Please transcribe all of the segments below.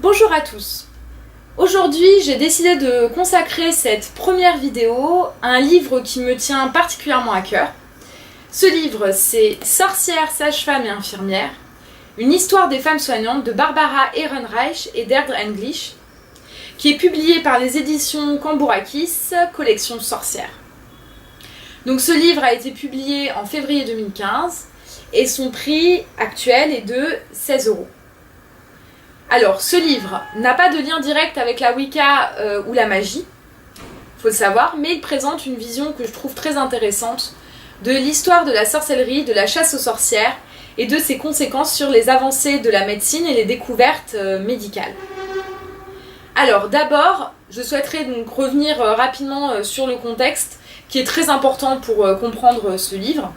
Bonjour à tous. Aujourd'hui, j'ai décidé de consacrer cette première vidéo à un livre qui me tient particulièrement à cœur. Ce livre, c'est Sorcières, sages-femmes et infirmières, une histoire des femmes soignantes de Barbara Ehrenreich et Deirdre English, qui est publié par les éditions Cambourakis, collection Sorcières. Donc ce livre a été publié en février 2015 et son prix actuel est de 16 €. Alors, ce livre n'a pas de lien direct avec la Wicca ou la magie, faut le savoir, mais il présente une vision que je trouve très intéressante de l'histoire de la sorcellerie, de la chasse aux sorcières et de ses conséquences sur les avancées de la médecine et les découvertes médicales. Alors, d'abord, je souhaiterais donc revenir rapidement sur le contexte qui est très important pour comprendre ce livre.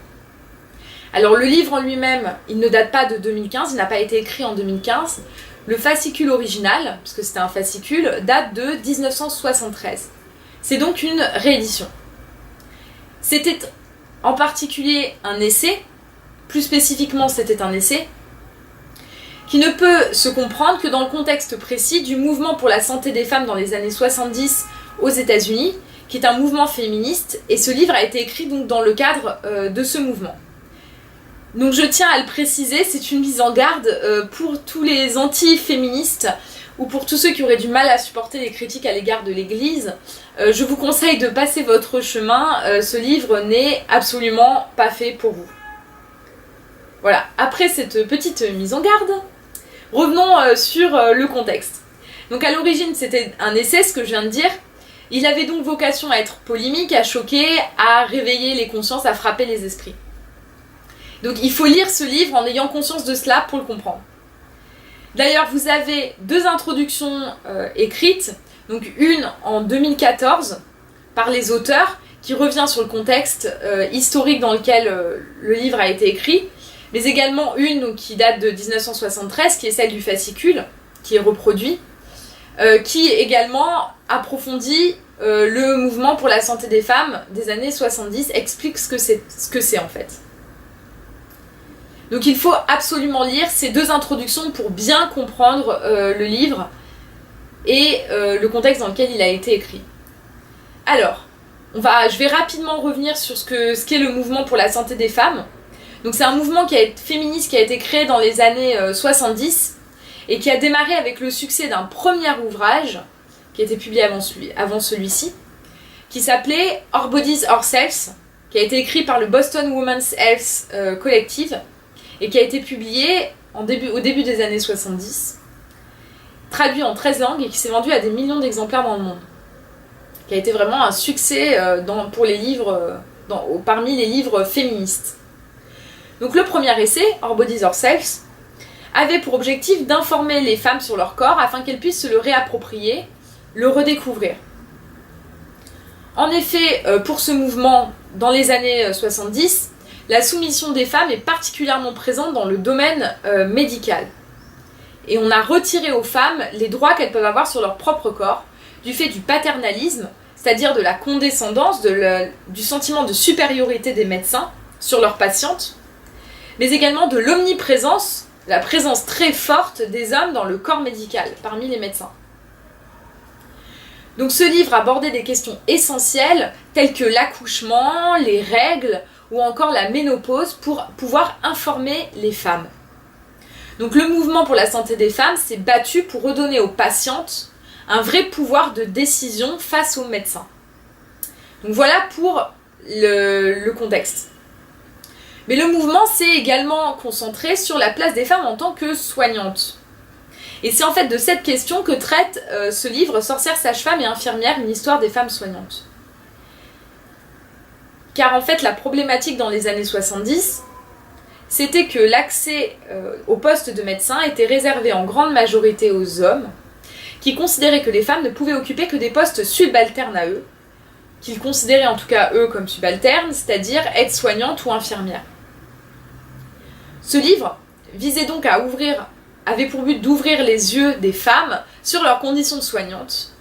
Alors, le livre en lui-même, il ne date pas de 2015, il n'a pas été écrit en 2015. Le fascicule original, puisque c'était un fascicule, date de 1973. C'est donc une réédition. C'était en particulier un essai, plus spécifiquement c'était un essai, qui ne peut se comprendre que dans le contexte précis du mouvement pour la santé des femmes dans les années 70 aux États-Unis, qui est un mouvement féministe, et ce livre a été écrit donc dans le cadre de ce mouvement. Donc je tiens à le préciser, c'est une mise en garde pour tous les anti-féministes ou pour tous ceux qui auraient du mal à supporter les critiques à l'égard de l'Église. Je vous conseille de passer votre chemin, ce livre n'est absolument pas fait pour vous. Voilà, après cette petite mise en garde, revenons sur le contexte. Donc à l'origine c'était un essai, ce que je viens de dire. Il avait donc vocation à être polémique, à choquer, à réveiller les consciences, à frapper les esprits. Donc il faut lire ce livre en ayant conscience de cela pour le comprendre. D'ailleurs, vous avez deux introductions écrites, donc une en 2014 par les auteurs, qui revient sur le contexte historique dans lequel le livre a été écrit, mais également une donc, qui date de 1973, qui est celle du fascicule, qui est reproduit, qui également approfondit le mouvement pour la santé des femmes des années 70, explique ce que c'est en fait. Donc il faut absolument lire ces deux introductions pour bien comprendre le livre et le contexte dans lequel il a été écrit. Alors, je vais rapidement revenir sur ce qu'est le mouvement pour la santé des femmes. Donc c'est un mouvement féministe qui a été créé dans les années 70 et qui a démarré avec le succès d'un premier ouvrage qui a été publié avant celui-ci, qui s'appelait Our Bodies, Ourselves, qui a été écrit par le Boston Women's Health Collective, et qui a été publié au début des années 70, traduit en 13 langues et qui s'est vendu à des millions d'exemplaires dans le monde. Qui a été vraiment un succès pour les livres, parmi les livres féministes. Donc le premier essai, Our Bodies, Ourselves, avait pour objectif d'informer les femmes sur leur corps afin qu'elles puissent se le réapproprier, le redécouvrir. En effet, pour ce mouvement, dans les années 70, la soumission des femmes est particulièrement présente dans le domaine médical. Et on a retiré aux femmes les droits qu'elles peuvent avoir sur leur propre corps, du fait du paternalisme, c'est-à-dire de la condescendance, du sentiment de supériorité des médecins sur leurs patientes, mais également de l'omniprésence, la présence très forte des hommes dans le corps médical, parmi les médecins. Donc ce livre abordait des questions essentielles, telles que l'accouchement, les règles, ou encore la ménopause pour pouvoir informer les femmes. Donc le mouvement pour la santé des femmes s'est battu pour redonner aux patientes un vrai pouvoir de décision face aux médecins. Donc voilà pour le contexte. Mais le mouvement s'est également concentré sur la place des femmes en tant que soignantes. Et c'est en fait de cette question que traite ce livre Sorcières, sages-femmes et infirmières, une histoire des femmes soignantes. Car en fait, la problématique dans les années 70, c'était que l'accès au poste de médecin était réservé en grande majorité aux hommes, qui considéraient que les femmes ne pouvaient occuper que des postes subalternes à eux, qu'ils considéraient en tout cas eux comme subalternes, c'est-à-dire aides-soignantes ou infirmières. Ce livre visait donc avait pour but d'ouvrir les yeux des femmes sur leurs conditions de soignantes,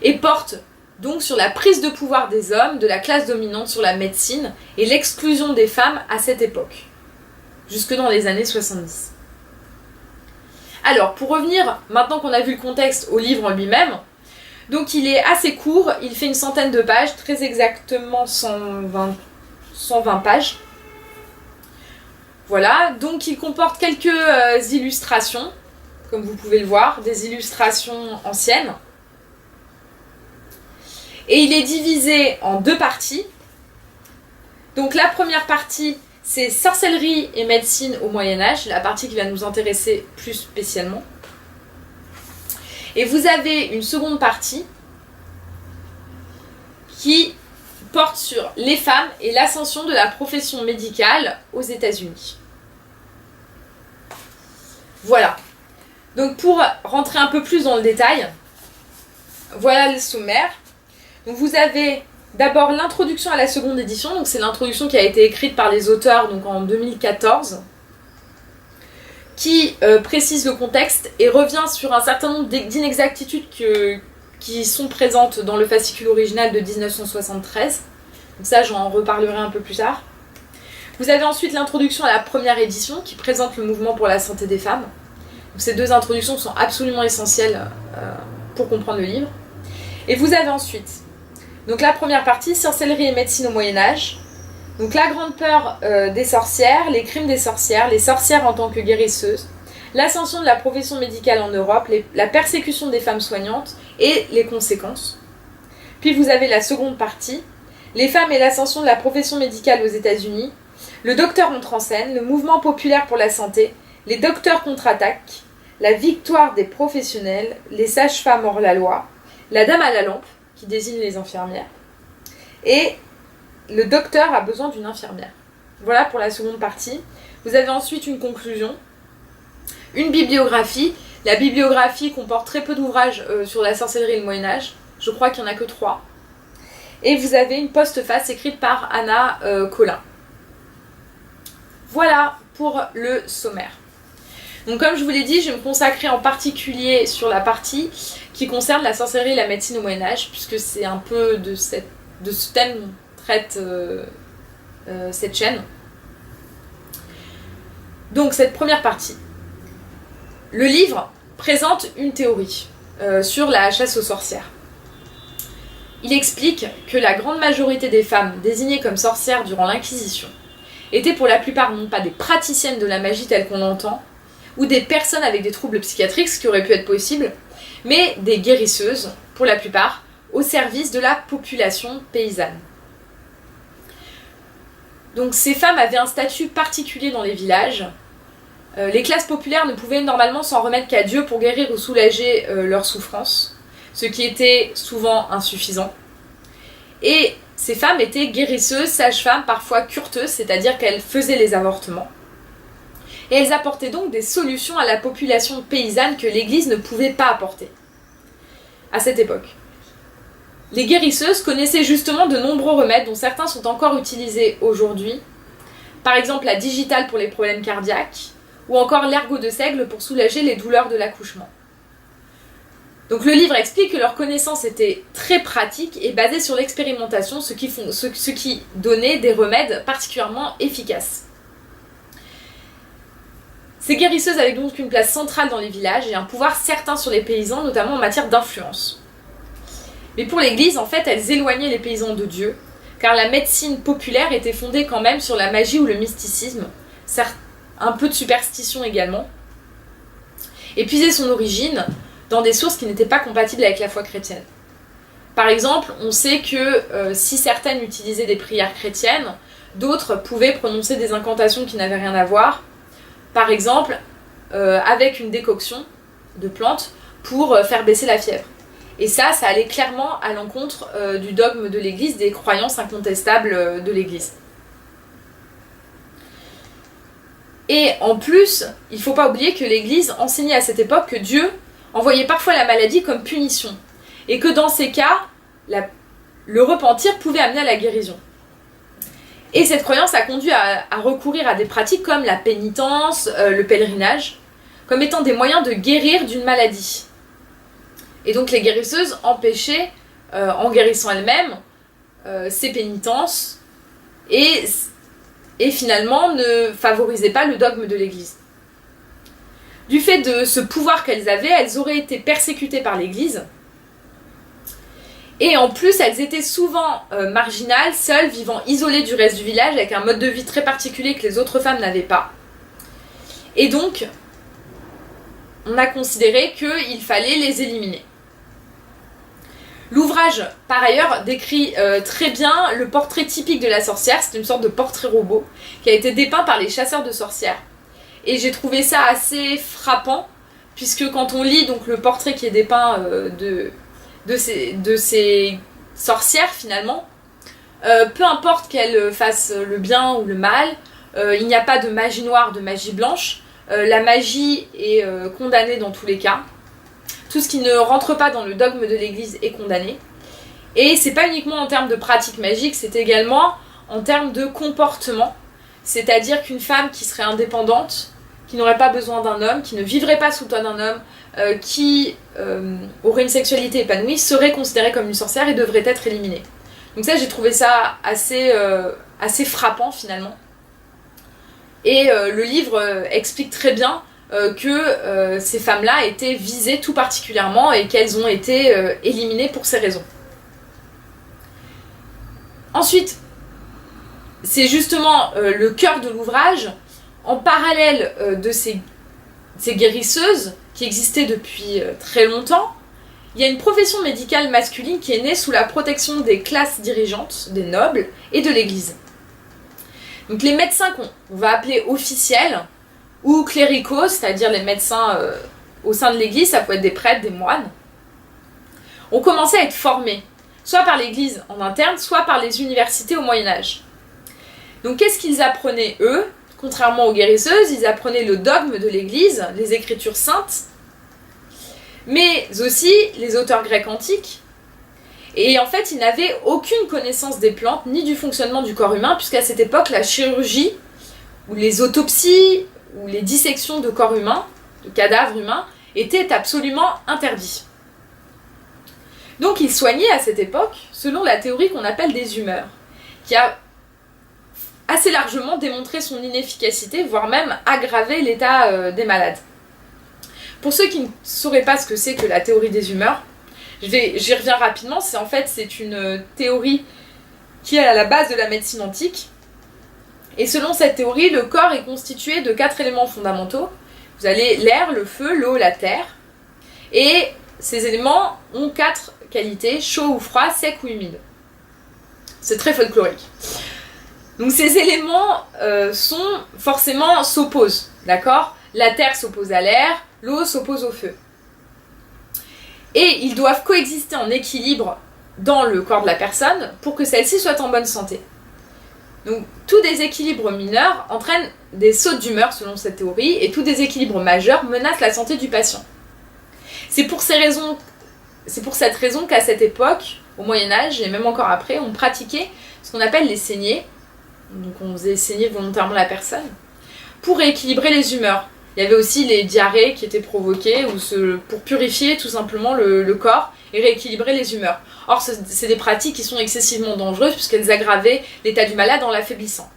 et porte donc sur la prise de pouvoir des hommes, de la classe dominante sur la médecine et l'exclusion des femmes à cette époque, jusque dans les années 70. Alors, pour revenir, maintenant qu'on a vu le contexte, au livre en lui-même, donc il est assez court, il fait une centaine de pages, très exactement 120 pages. Voilà, donc il comporte quelques illustrations, comme vous pouvez le voir, des illustrations anciennes. Et il est divisé en deux parties. Donc la première partie, c'est sorcellerie et médecine au Moyen-Âge, la partie qui va nous intéresser plus spécialement. Et vous avez une seconde partie qui porte sur les femmes et l'ascension de la profession médicale aux États-Unis. Voilà. Donc pour rentrer un peu plus dans le détail, voilà le sommaire. Donc vous avez d'abord l'introduction à la seconde édition, donc c'est l'introduction qui a été écrite par les auteurs donc en 2014, qui précise le contexte et revient sur un certain nombre d'inexactitudes qui sont présentes dans le fascicule original de 1973. Donc ça, j'en reparlerai un peu plus tard. Vous avez ensuite l'introduction à la première édition qui présente le mouvement pour la santé des femmes. Donc ces deux introductions sont absolument essentielles pour comprendre le livre. Et vous avez ensuite donc la première partie, sorcellerie et médecine au Moyen-Âge. Donc la grande peur des sorcières, les crimes des sorcières, les sorcières en tant que guérisseuses, l'ascension de la profession médicale en Europe, la persécution des femmes soignantes et les conséquences. Puis vous avez la seconde partie, les femmes et l'ascension de la profession médicale aux États-Unis, le docteur entre en scène, le mouvement populaire pour la santé, les docteurs contre-attaquent, la victoire des professionnels, les sages-femmes hors la loi, la dame à la lampe, qui désigne les infirmières, et le docteur a besoin d'une infirmière. Voilà pour la seconde partie. Vous avez ensuite une conclusion, une bibliographie. La bibliographie comporte très peu d'ouvrages sur la sorcellerie et le Moyen-Âge. Je crois qu'il n'y en a que 3. Et vous avez une postface écrite par Anna Collin. Voilà pour le sommaire. Donc comme je vous l'ai dit, je vais me consacrer en particulier sur la partie qui concerne la sorcellerie et la médecine au Moyen-Âge, puisque c'est un peu de ce thème traite cette chaîne. Donc cette première partie. Le livre présente une théorie sur la chasse aux sorcières. Il explique que la grande majorité des femmes désignées comme sorcières durant l'Inquisition étaient pour la plupart non pas des praticiennes de la magie telle qu'on l'entend, ou des personnes avec des troubles psychiatriques, ce qui aurait pu être possible, mais des guérisseuses, pour la plupart, au service de la population paysanne. Donc ces femmes avaient un statut particulier dans les villages. Les classes populaires ne pouvaient normalement s'en remettre qu'à Dieu pour guérir ou soulager leurs souffrances, ce qui était souvent insuffisant. Et ces femmes étaient guérisseuses, sages-femmes, parfois curteuses, c'est-à-dire qu'elles faisaient les avortements. Et elles apportaient donc des solutions à la population paysanne que l'Église ne pouvait pas apporter à cette époque. Les guérisseuses connaissaient justement de nombreux remèdes dont certains sont encore utilisés aujourd'hui, par exemple la digitale pour les problèmes cardiaques, ou encore l'ergot de seigle pour soulager les douleurs de l'accouchement. Donc le livre explique que leur connaissance était très pratique et basée sur l'expérimentation, ce qui donnait des remèdes particulièrement efficaces. Ces guérisseuses avaient donc une place centrale dans les villages et un pouvoir certain sur les paysans, notamment en matière d'influence. Mais pour l'Église, en fait, elles éloignaient les paysans de Dieu, car la médecine populaire était fondée quand même sur la magie ou le mysticisme, un peu de superstition également, et puisait son origine dans des sources qui n'étaient pas compatibles avec la foi chrétienne. Par exemple, on sait que si certaines utilisaient des prières chrétiennes, d'autres pouvaient prononcer des incantations qui n'avaient rien à voir, par exemple avec une décoction de plantes pour faire baisser la fièvre. Et ça allait clairement à l'encontre du dogme de l'Église, des croyances incontestables de l'Église. Et en plus, il ne faut pas oublier que l'Église enseignait à cette époque que Dieu envoyait parfois la maladie comme punition, et que dans ces cas, le repentir pouvait amener à la guérison. Et cette croyance a conduit à recourir à des pratiques comme la pénitence, le pèlerinage, comme étant des moyens de guérir d'une maladie. Et donc les guérisseuses empêchaient, en guérissant elles-mêmes, ces pénitences et finalement ne favorisaient pas le dogme de l'Église. Du fait de ce pouvoir qu'elles avaient, elles auraient été persécutées par l'Église. Et en plus, elles étaient souvent marginales, seules, vivant isolées du reste du village, avec un mode de vie très particulier que les autres femmes n'avaient pas. Et donc, on a considéré qu'il fallait les éliminer. L'ouvrage, par ailleurs, décrit très bien le portrait typique de la sorcière. C'est une sorte de portrait robot qui a été dépeint par les chasseurs de sorcières. Et j'ai trouvé ça assez frappant, puisque quand on lit donc, le portrait qui est dépeint de ces sorcières, finalement, peu importe qu'elles fassent le bien ou le mal, il n'y a pas de magie noire, de magie blanche. La magie est condamnée dans tous les cas. Tout ce qui ne rentre pas dans le dogme de l'Église est condamné. Et c'est pas uniquement en termes de pratique magique, c'est également en termes de comportement. C'est-à-dire qu'une femme qui serait indépendante, qui n'aurait pas besoin d'un homme, qui ne vivrait pas sous le toit d'un homme, qui aurait une sexualité épanouie, serait considérée comme une sorcière et devrait être éliminée. Donc ça, j'ai trouvé ça assez frappant finalement. Et le livre explique très bien que ces femmes-là étaient visées tout particulièrement et qu'elles ont été éliminées pour ces raisons. Ensuite, c'est justement le cœur de l'ouvrage, en parallèle de ces guérisseuses qui existaient depuis très longtemps. Il y a une profession médicale masculine qui est née sous la protection des classes dirigeantes, des nobles et de l'Église. Donc les médecins qu'on va appeler officiels ou cléricaux, c'est-à-dire les médecins au sein de l'Église, ça peut être des prêtres, des moines, ont commencé à être formés, soit par l'Église en interne, soit par les universités au Moyen-Âge. Donc qu'est-ce qu'ils apprenaient eux? Contrairement aux guérisseuses, ils apprenaient le dogme de l'Église, les Écritures saintes, mais aussi les auteurs grecs antiques. Et en fait, ils n'avaient aucune connaissance des plantes, ni du fonctionnement du corps humain, puisqu'à cette époque, la chirurgie, ou les autopsies, ou les dissections de corps humains, de cadavres humains, étaient absolument interdits. Donc ils soignaient à cette époque selon la théorie qu'on appelle des humeurs, qui a assez largement démontré son inefficacité, voire même aggravé l'état des malades. Pour ceux qui ne sauraient pas ce que c'est que la théorie des humeurs, j'y reviens rapidement, c'est une théorie qui est à la base de la médecine antique. Et selon cette théorie, le corps est constitué de 4 éléments fondamentaux. Vous avez l'air, le feu, l'eau, la terre. Et ces éléments ont 4 qualités, chaud ou froid, sec ou humide. C'est très folklorique. Donc ces éléments s'opposent, d'accord? La terre s'oppose à l'air, l'eau s'oppose au feu. Et ils doivent coexister en équilibre dans le corps de la personne pour que celle-ci soit en bonne santé. Donc tout déséquilibre mineur entraîne des sautes d'humeur selon cette théorie, et tout déséquilibre majeur menace la santé du patient. C'est pour cette raison qu'à cette époque, au Moyen-Âge et même encore après, on pratiquait ce qu'on appelle les saignées. Donc on faisait saigner volontairement la personne pour rééquilibrer les humeurs. Il y avait aussi les diarrhées qui étaient provoquées pour purifier tout simplement le corps et rééquilibrer les humeurs. Or, c'est des pratiques qui sont excessivement dangereuses puisqu'elles aggravaient l'état du malade en l'affaiblissant.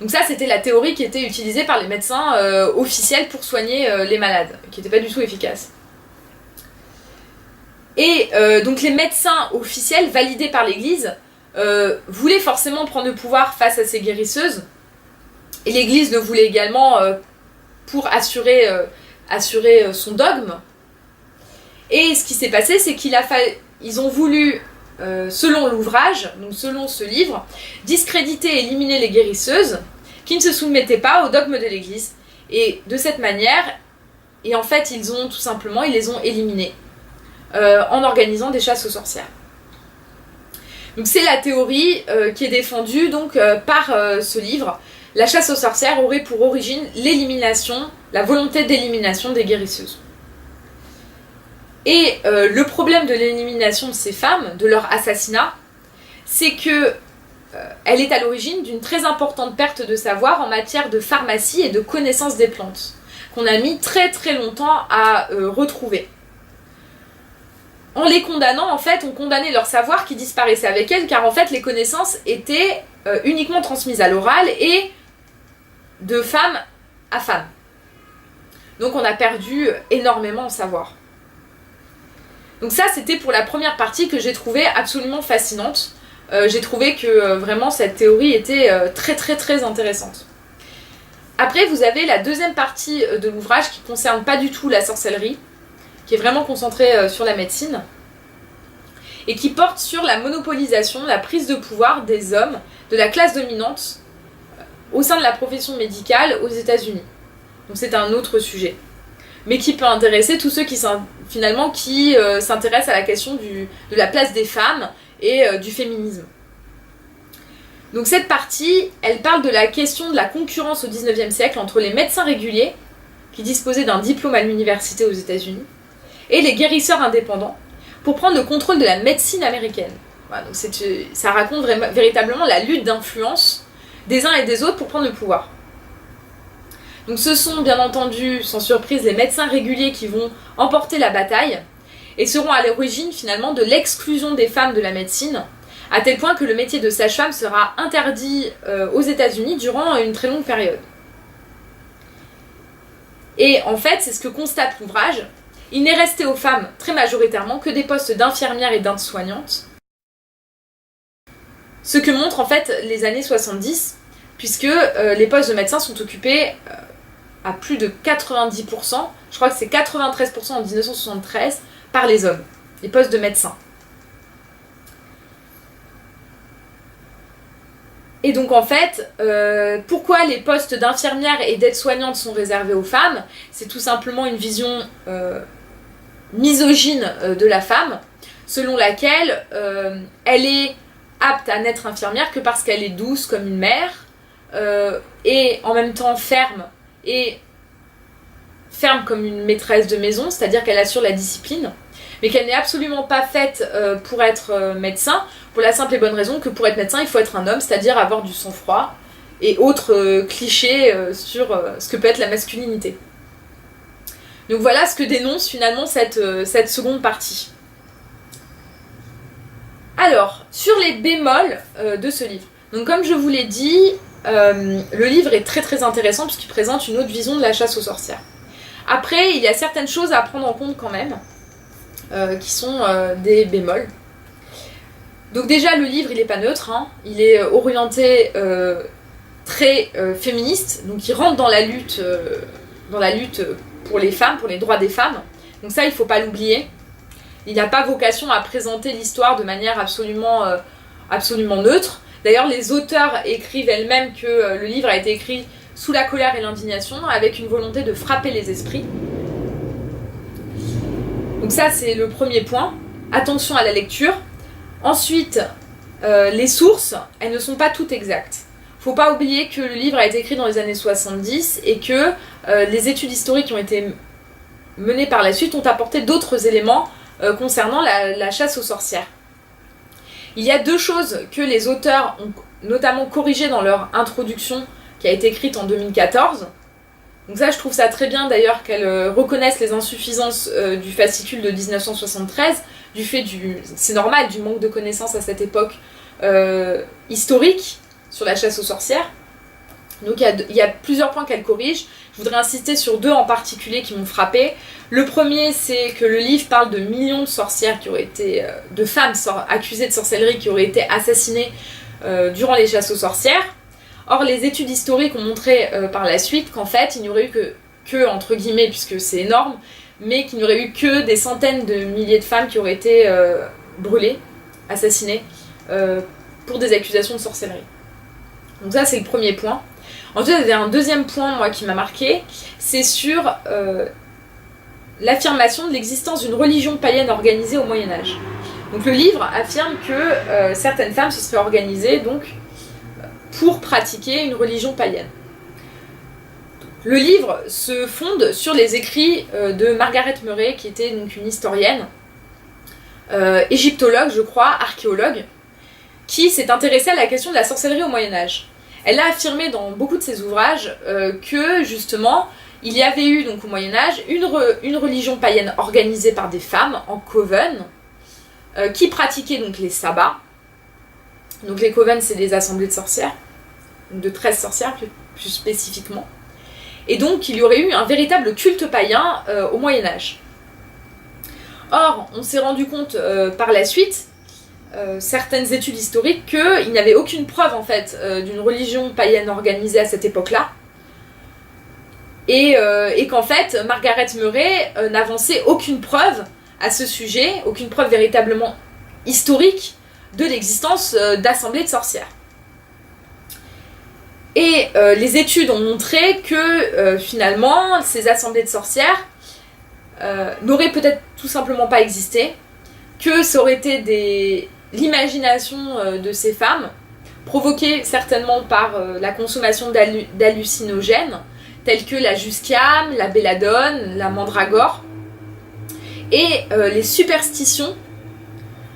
Donc ça, c'était la théorie qui était utilisée par les médecins officiels pour soigner les malades, qui n'était pas du tout efficace. Et donc les médecins officiels validés par l'Église voulaient forcément prendre le pouvoir face à ces guérisseuses. Et l'Église le voulait également pour assurer son dogme. Et ce qui s'est passé, c'est qu'ils ont voulu, selon l'ouvrage, donc selon ce livre, discréditer et éliminer les guérisseuses qui ne se soumettaient pas au dogme de l'Église. Et de cette manière, et en fait, ils les ont éliminées en organisant des chasses aux sorcières. Donc c'est la théorie qui est défendue donc, par ce livre. La chasse aux sorcières aurait pour origine la volonté d'élimination des guérisseuses. Et le problème de l'élimination de ces femmes, de leur assassinat, c'est que elle est à l'origine d'une très importante perte de savoir en matière de pharmacie et de connaissance des plantes, qu'on a mis très très longtemps à retrouver. En les condamnant, en fait, on condamnait leur savoir qui disparaissait avec elles, car en fait les connaissances étaient uniquement transmises à l'oral et de femme à femme. Donc on a perdu énormément en savoir. Donc ça, c'était pour la première partie que j'ai trouvée absolument fascinante. J'ai trouvé que vraiment cette théorie était très très très intéressante. Après, vous avez la deuxième partie de l'ouvrage qui ne concerne pas du tout la sorcellerie, qui est vraiment concentrée sur la médecine, et qui porte sur la monopolisation, la prise de pouvoir des hommes, de la classe dominante, au sein de la profession médicale aux États-Unis. Donc c'est un autre sujet, mais qui peut intéresser tous ceux qui s'intéressent à la question de la place des femmes et du féminisme. Donc cette partie, elle parle de la question de la concurrence au XIXe siècle entre les médecins réguliers, qui disposaient d'un diplôme à l'université aux États-Unis, et les guérisseurs indépendants, pour prendre le contrôle de la médecine américaine. Voilà, donc ça raconte véritablement la lutte d'influence des uns et des autres pour prendre le pouvoir. Donc ce sont bien entendu, sans surprise, les médecins réguliers qui vont emporter la bataille et seront à l'origine finalement de l'exclusion des femmes de la médecine, à tel point que le métier de sage-femme sera interdit aux États-Unis durant une très longue période. Et en fait, c'est ce que constate l'ouvrage, il n'est resté aux femmes très majoritairement que des postes d'infirmières et d'aides-soignantes, ce que montrent en fait les années 70, puisque les postes de médecins sont occupés à plus de 90%, je crois que c'est 93% en 1973, par les hommes, les postes de médecins. Et donc en fait, pourquoi les postes d'infirmières et d'aides-soignantes sont réservés aux femmes? C'est tout simplement une vision misogyne de la femme, selon laquelle elle est apte à n'être infirmière que parce qu'elle est douce comme une mère, et en même temps ferme comme une maîtresse de maison, c'est-à-dire qu'elle assure la discipline, mais qu'elle n'est absolument pas faite pour être médecin, pour la simple et bonne raison que pour être médecin, il faut être un homme, c'est-à-dire avoir du sang-froid, et autres clichés sur ce que peut être la masculinité. Donc voilà ce que dénonce finalement cette seconde partie. Alors, sur les bémols de ce livre. Donc comme je vous l'ai dit, le livre est très très intéressant puisqu'il présente une autre vision de la chasse aux sorcières. Après, il y a certaines choses à prendre en compte quand même, qui sont des bémols. Donc déjà, le livre, il n'est pas neutre, hein. Il est orienté très féministe, donc il rentre dans la lutte pour les femmes, pour les droits des femmes. Donc ça, il ne faut pas l'oublier. Il n'a pas vocation à présenter l'histoire de manière absolument neutre. D'ailleurs, les auteurs écrivent elles-mêmes que le livre a été écrit sous la colère et l'indignation, avec une volonté de frapper les esprits. Donc ça, c'est le premier point. Attention à la lecture. Ensuite, les sources, elles ne sont pas toutes exactes. Faut pas oublier que le livre a été écrit dans les années 70 et que les études historiques qui ont été menées par la suite ont apporté d'autres éléments concernant la chasse aux sorcières. Il y a deux choses que les auteurs ont notamment corrigées dans leur introduction qui a été écrite en 2014. Donc ça, je trouve ça très bien d'ailleurs qu'elles reconnaissent les insuffisances du fascicule de 1973, du fait c'est normal, du manque de connaissances à cette époque historique sur la chasse aux sorcières. Donc il y a plusieurs points qu'elle corrige. Je voudrais insister sur deux en particulier qui m'ont frappé. Le premier, c'est que le livre parle de millions de sorcières qui auraient été, de femmes accusées de sorcellerie qui auraient été assassinées durant les chasses aux sorcières. Or, les études historiques ont montré par la suite qu'en fait, il n'y aurait eu que entre guillemets, puisque c'est énorme, mais qu'il n'y aurait eu que des centaines de milliers de femmes qui auraient été brûlées, assassinées, pour des accusations de sorcellerie. Donc ça, c'est le premier point. Ensuite, il y a un deuxième point, moi, qui m'a marqué, c'est sur l'affirmation de l'existence d'une religion païenne organisée au Moyen-Âge. Donc le livre affirme que certaines femmes se seraient organisées, donc, pour pratiquer une religion païenne. Le livre se fonde sur les écrits de Margaret Murray, qui était donc une historienne, égyptologue, je crois, archéologue, qui s'est intéressée à la question de la sorcellerie au Moyen-Âge. Elle a affirmé dans beaucoup de ses ouvrages que, justement, il y avait eu donc au Moyen-Âge une religion païenne organisée par des femmes en coven, qui pratiquaient donc les sabbats. Donc les covens, c'est des assemblées de sorcières, de 13 sorcières plus spécifiquement, et donc il y aurait eu un véritable culte païen au Moyen-Âge. Or, on s'est rendu compte par la suite, certaines études historiques, qu'il n'y avait aucune preuve en fait d'une religion païenne organisée à cette époque-là, et qu'en fait, Margaret Murray n'avançait aucune preuve à ce sujet, aucune preuve véritablement historique de l'existence d'assemblées de sorcières. Et les études ont montré que finalement, ces assemblées de sorcières n'auraient peut-être tout simplement pas existé, que ça aurait été l'imagination de ces femmes, provoquée certainement par la consommation d'hallucinogènes, tels que la jusquiame, la belladone, la mandragore, et les superstitions,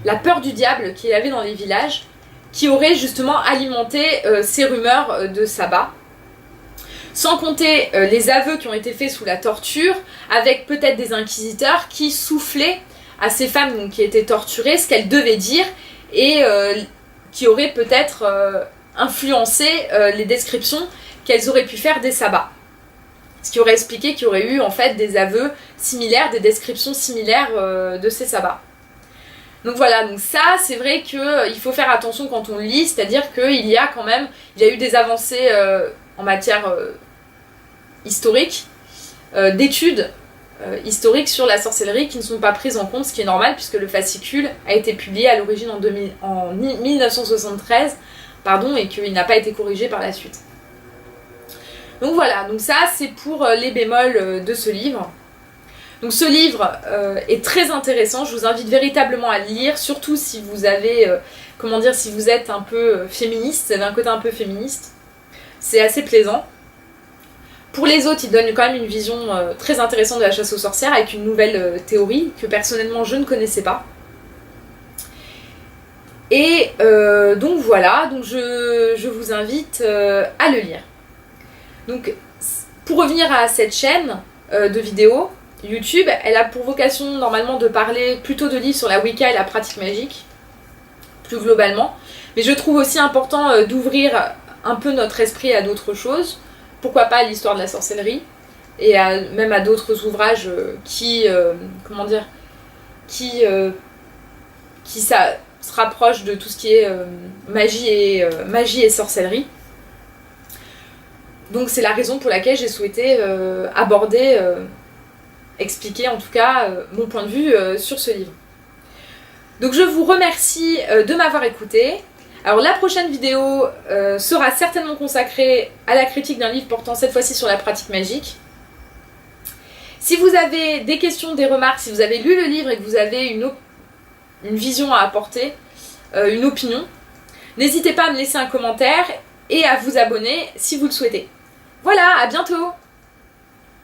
la peur du diable qu'il y avait dans les villages, qui auraient justement alimenté ces rumeurs de sabbat. Sans compter les aveux qui ont été faits sous la torture, avec peut-être des inquisiteurs qui soufflaient à ces femmes donc, qui étaient torturées ce qu'elles devaient dire, et qui auraient peut-être influencé les descriptions qu'elles auraient pu faire des sabbats. Ce qui aurait expliqué qu'il y aurait eu en fait des aveux similaires, des descriptions similaires de ces sabbats. Donc voilà, donc ça c'est vrai qu'il faut faire attention quand on lit, c'est-à-dire qu'il y a quand même, il y a eu des avancées en matière historique, d'études historiques sur la sorcellerie qui ne sont pas prises en compte, ce qui est normal puisque le fascicule a été publié à l'origine en 1973, et qu'il n'a pas été corrigé par la suite. Donc voilà, donc ça c'est pour les bémols de ce livre. Donc ce livre est très intéressant, je vous invite véritablement à le lire, surtout si vous avez, si vous êtes un peu féministe, vous avez un côté un peu féministe, c'est assez plaisant. Pour les autres, il donne quand même une vision très intéressante de la chasse aux sorcières avec une nouvelle théorie que personnellement je ne connaissais pas. Et donc voilà, donc je vous invite à le lire. Donc pour revenir à cette chaîne de vidéos, YouTube, elle a pour vocation normalement de parler plutôt de livres sur la Wicca et la pratique magique, plus globalement. Mais je trouve aussi important d'ouvrir un peu notre esprit à d'autres choses. Pourquoi pas à l'histoire de la sorcellerie, et même à d'autres ouvrages qui se rapprochent de tout ce qui est magie et sorcellerie. Donc c'est la raison pour laquelle j'ai souhaité expliquer en tout cas mon point de vue sur ce livre. Donc je vous remercie de m'avoir écouté. Alors la prochaine vidéo sera certainement consacrée à la critique d'un livre portant cette fois-ci sur la pratique magique. Si vous avez des questions, des remarques, si vous avez lu le livre et que vous avez une vision à apporter, une opinion, n'hésitez pas à me laisser un commentaire et à vous abonner si vous le souhaitez. Voilà, à bientôt!